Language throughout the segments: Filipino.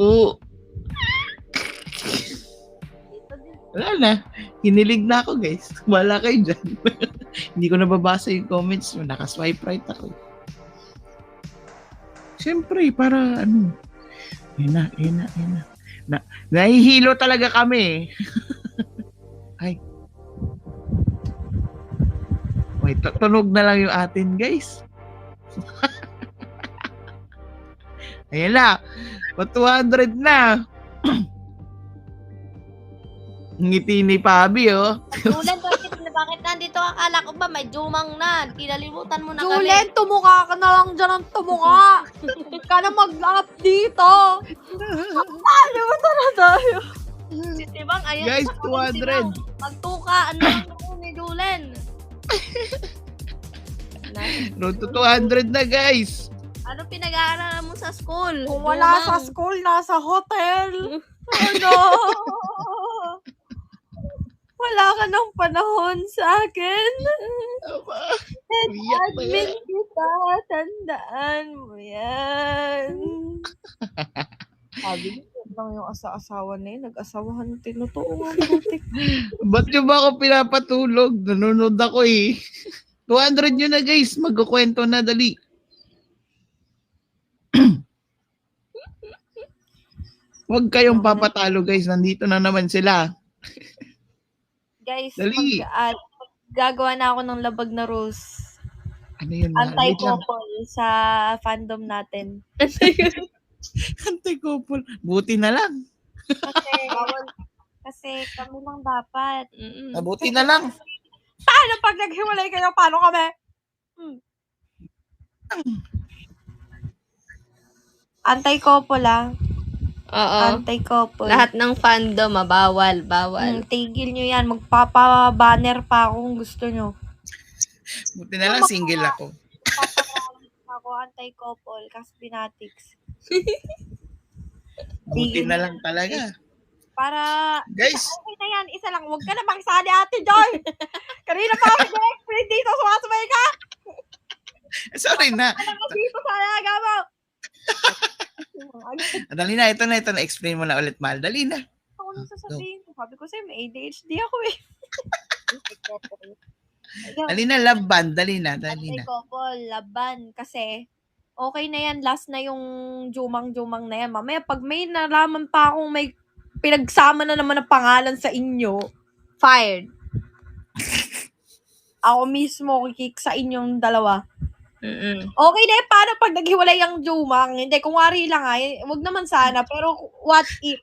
Oo. Wala na. Hinilig na ako, guys. Wala kayo dyan. Hindi ko nababasa yung comments mo. Nakaswipe right ako. Siyempre, para ano. Yun na. Nahihilo talaga kami. Ay. Wait, tunog na lang yung atin, guys. Ayan na. 200 na. Ngiti ni Pabi, oh. Julen, bakit nandito ka? Akala ko ba may jumang na? Kinalimutan mo na kami. Julen, tumukha ka na lang dyan ang tumukha. Huwag ka na mag-up dito. Nakalimutan na tayo. Si Tibang, ayun. Guys, sa akin, 200. Tibang. Magtuka, ano lang ako ni Julen? Road to 200 na, guys. Ano pinag-aaralan mo sa school? Kung wala Jumang. sa school, nasa hotel. Ano? Wala ka ng panahon sa akin. Aba, And iyak na admin yan. kita, tandaan mo yan. Sabi niyo, lang yung asawa na yun. Nag-asawahan tinutuungan. Ba't nyo ba ako pinapatulog? Nanonood ako eh. 200 nyo na, guys. Magkukwento na, dali. Huwag kayong papatalo, guys. Nandito na naman sila. Guys, Dali. gagawa na ako ng labag na rose. Ano yun? Wait lang. Anti-couple sa fandom natin. Anti-couple. Buti na lang. Kasi kami lang dapat. Buti na lang. Paano pag naghiwalay kayo? Paano kami? Anti-couple ah. Oo. Anti-couple. Lahat ng fandom, bawal. Tigil nyo yan. Magpapa-banner pa ako kung gusto nyo. Buti na lang single ako. Ako anti-couple, Caspinatics. Buti na lang talaga. Para, Guys, okay na yan, isa lang. Huwag ka na magsali, Ate Joy. Kanina pa ako nag-explain dito, sumasabay ka. sorry na. Alam mo dito sa alaga mo. Dali na, ito na. Explain mo na ulit, Mahal. Dali na. Ako nang sasabihin ko. Sabi ko sa'yo, may ADHD ako eh. Dali na, love band. Dali na. Anti-couple, laban. Kasi, okay na yan. Last na yung jumang-jumang na yan. Mamaya, pag may nalaman pa akong may pinagsama na naman ang pangalan sa inyo, fired. Ako mismo kikik sa inyong dalawa. Okay na yun, paano pag naghiwalay ang jumang? Hindi, kung wari lang ay, wag naman sana, pero what if?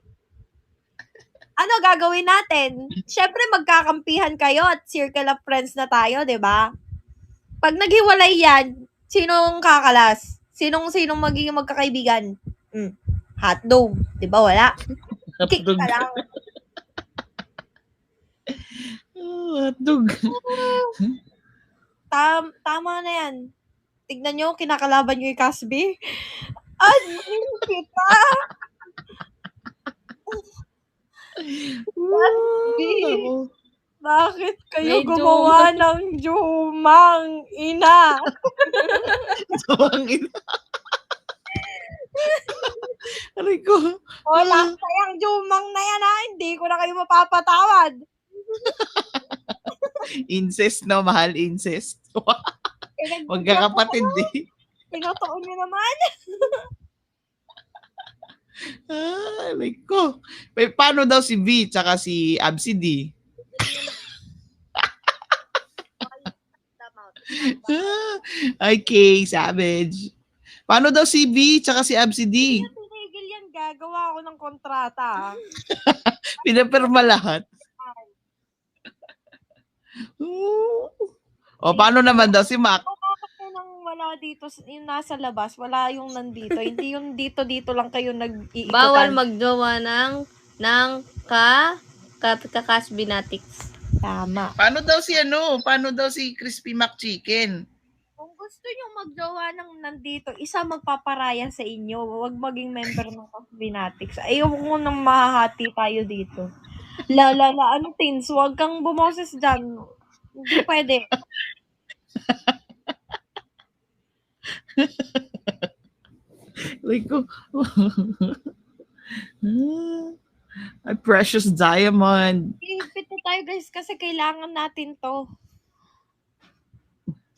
Ano gagawin natin? Siyempre, magkakampihan kayo at circle of friends na tayo, di ba? Pag naghiwalay yan, sinong kakalas? Sinong magiging magkakaibigan? Hotdog. Di ba? Wala. Kick ka lang. Hotdog. Tama na yan. Tignan nyo, kinakalaban nyo yung Casby. Admin kita. Bakit kayo May gumawa ng jumang ina? Jumang ina. Aray ko. Wala kayang jumang na yan ha. Hindi ko na kayo mapapatawad. Incest, no? Mahal, incest. Magkakapatid eh. Tinutuon nyo naman. Aray ko. Paano daw si V tsaka si Absi D? Okay, savage. Paano daw si V tsaka si Absi D? Tinigil yan. Gagawa ako ng kontrata. Pinapirma lahat. O, paano naman daw si Mac? Nang wala dito, yung nasa labas, wala yung nandito. Hindi yung dito lang kayo nag-iikutan. Bawal magjowa ng Caspinatics. Tama. Paano daw si Crispy Mac Chicken? Kung gusto nyo magjowa ng nandito, isa magpaparaya sa inyo. Huwag maging member ng Caspinatics. Ayaw ko nang mahahati tayo dito. Ano, Tins? Huwag kang bumoses dyan. Hindi pwede. Like ko. My precious diamond. Hihigpit na tayo guys kasi kailangan natin to.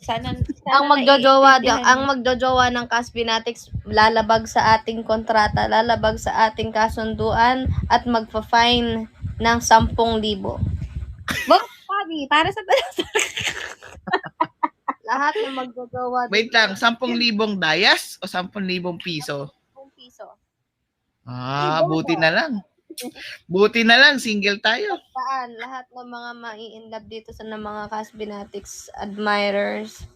Sana Ang magjojowa naiintindihan ng Caspinatics lalabag sa ating kontrata, lalabag sa ating kasunduan at magfa-fine ng 10,000. Boss, Fabi, para sa Lahat ng magjojowa Wait lang, 10,000 dayas o 10,000 piso? 10 piso. Buti na lang. Buti na lang, single tayo. Saan? Lahat ng mga mai-inlove dito sa mga Caspinatics admirers.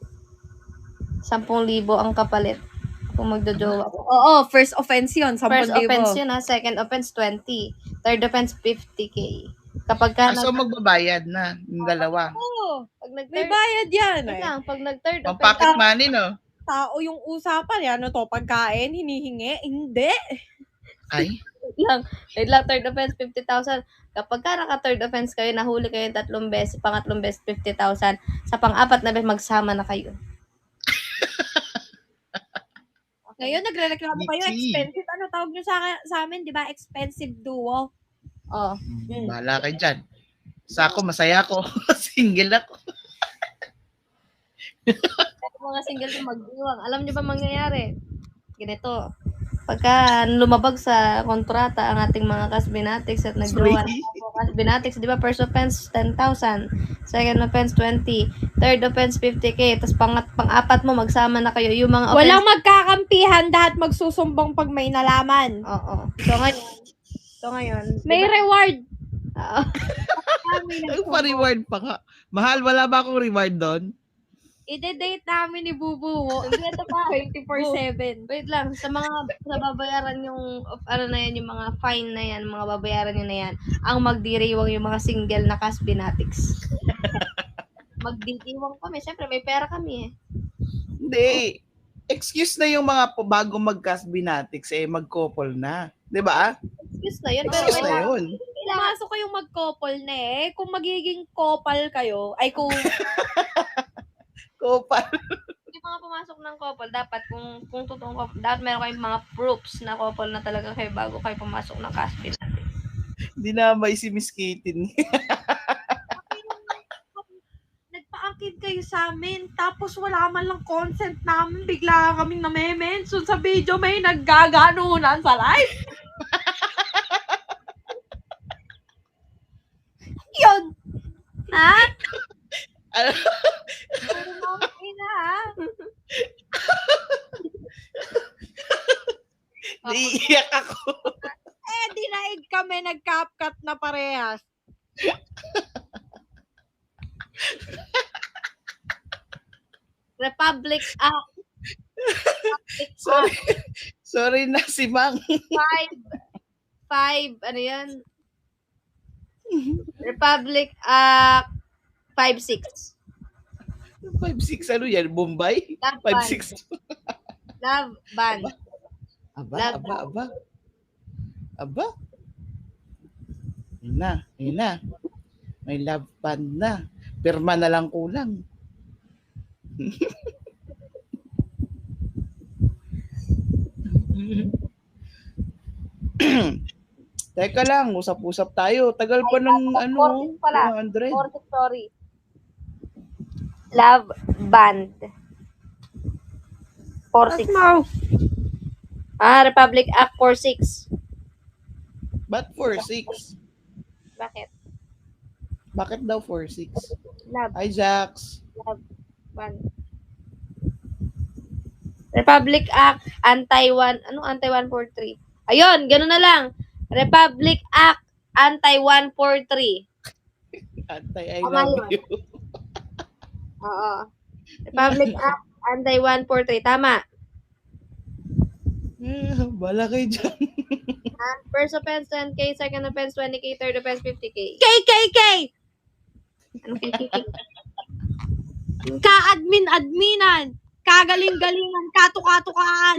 10,000 ang kapalit kung magjojowa. Oo, first offense yun. 10,000. First offense yun ha, second offense 20, third offense 50K. Kapag ka So magbabayad na yung dalawa. Oo, pag may nag-third, bayad yan. wait Eh. lang, pag nag-third Pang offense, pocket money, no? Tao yung usapan. Ano to, pagkain, hinihingi? Hindi. Ay, wait lang, third offense 50,000. Kapag ka naka-third offense kayo, nahuli kayo 3 beses, pangatlong beses 50,000, sa pang-apat na beses magsama na kayo. Ngayon, nagre-reklamo kayo, Michi. expensive. Ano tawag nyo sa amin, di ba? Expensive duo. Oh. bahala kayo dyan. Sa ako, masaya ako. Single ako. Mga single ko mag-iwang. Alam niyo ba mangyayari? Ganito. Pagka lumabag sa kontrata ang ating mga Caspinatics at nagjowa ng Caspinatics, di ba, first offense 10,000, second offense 20, third offense 50K, tapos pang-apat mo magsama na kayo. Yung mga offense, Walang magkakampihan, lahat magsusumbong pag may nalaman. Oo. So ngayon, May reward. Oo. Ay, pa-reward pa ka. Mahal, wala ba akong reward doon? Ide-date namin ni Bubu. Hindi, ito pa. 24/7. Wait lang, sa babayaran yung, na yan, yung mga fine na yan, mga babayaran nyo na yan, ang magdiriwang yung mga single na Caspinatics. Magdiriwang kami, syempre may pera kami eh. Hindi. Excuse na yung mga bago mag-Caspinatics, mag-couple na. Di ba? Excuse na yun. Excuse na yun. Pumasok kayong mag-couple na eh. Kung magiging couple kayo, ay kung Couple. Hindi mga pumasok ng couple, dapat kung totoong couple, dapat meron kayong mga proofs na couple na talaga kayo bago kayo pumasok ng Caspinatics. Hindi na may si Miss Katie. nagpa-akid kayo sa amin, tapos wala man lang consent namin, bigla kaming name-mention sa video, may naggaganunan sa live. Yun. Ha? Ina, ha? Naiiyak ako. Dinaig kami, nag-CapCut na parehas. Republic Act. Sorry na si Mang. 5, ano yan? Republic Act 5-6. 5'6", ano yan? Bombay? Love ban. 5'6". Love ban. Aba. Yun na. May love band na. Pirma na lang kulang. Teka lang, usap-usap tayo. Tagal pa ng 46 pala. 200. 46, sorry. Love band. 46. Republic Act 46. Ba't 4'6"? Bakit? Bakit daw 4'6"? Love Hi, Jax. band. Republic Act anti-143. Ayun, gano'n na lang. Republic Act anti-143. Antay, I Tama love yun. you. Oo. Republic Act anti-143. Tama. Bala kayo dyan. First offense 10K, second offense 20K, third offense 50K. KKK! Ano KKK? Ka-adminan! Kagaling-galingan! Katukatukaan!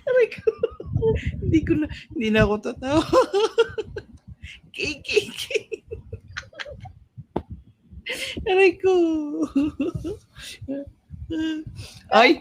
Aray ko. Hindi na ako tatawa. KKK. Aray ko. Ay,